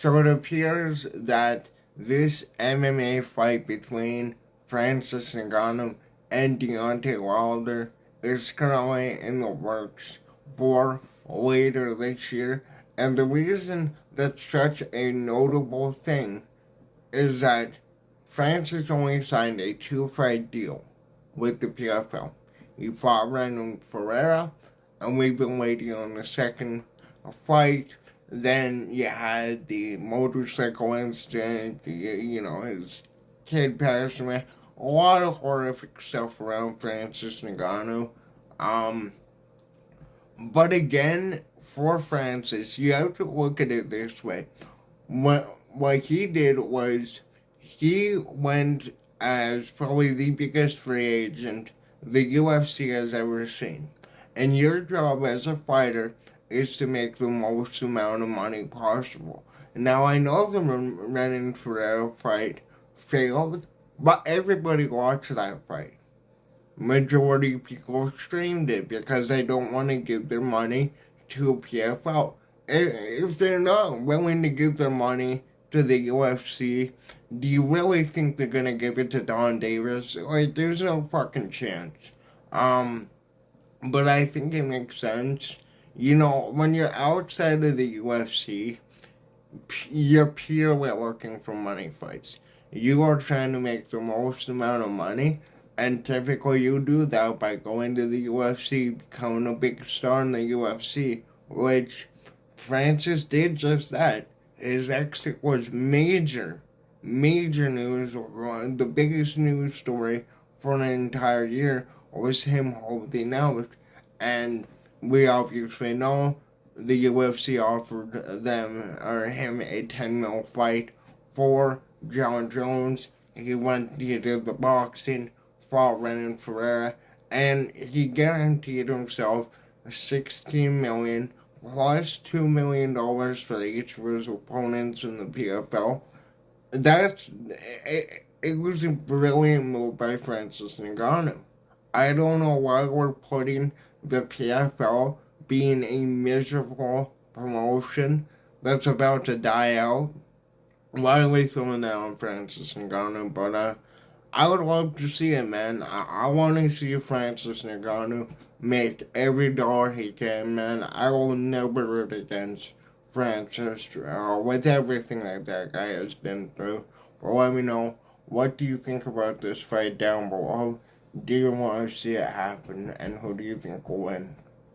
So it appears that this MMA fight between Francis Ngannou and Deontay Wilder is currently in the works for later this year. And the reason that's such a notable thing is that Francis only signed a two-fight deal with the PFL. He fought Brandon Ferreira, and we've been waiting on the second fight. Then you had the motorcycle incident, his kid passed away. A lot of horrific stuff around Francis Ngannou. Um, but again, for Francis, you have to look at it this way. What he did was he went as probably the biggest free agent the UFC has ever seen. And your job as a fighter is to make the most amount of money possible. Now, I know the Renan Ferreira fight failed, but everybody watched that fight. Majority of people streamed it because they don't want to give their money to PFL. If they're not willing to give their money to the UFC, do you really think they're gonna give it to Don Davis? Like, there's no fucking chance. But I think it makes sense. When you're outside of the UFC, you're purely looking for money fights. You are trying to make the most amount of money, and typically you do that by going to the UFC, becoming a big star in the UFC, which Francis did just that. His exit was major news. The biggest news story for an entire year was him holding out. And we obviously know the UFC offered him a 10 mil fight for John Jones. He did the boxing, fought Renan Ferreira, and he guaranteed himself $16 million plus $2 million for each of his opponents in the PFL. It was a brilliant move by Francis Ngannou. I don't know why we're putting the PFL being a miserable promotion that's about to die out. Why are we throwing that on Francis Ngannou? But I would love to see it, man. I want to see Francis Ngannou make every dollar he can, man. I will never root against Francis with everything that guy has been through. But let me know, what do you think about this fight down below? Do you want to see it happen, and who do you think will win?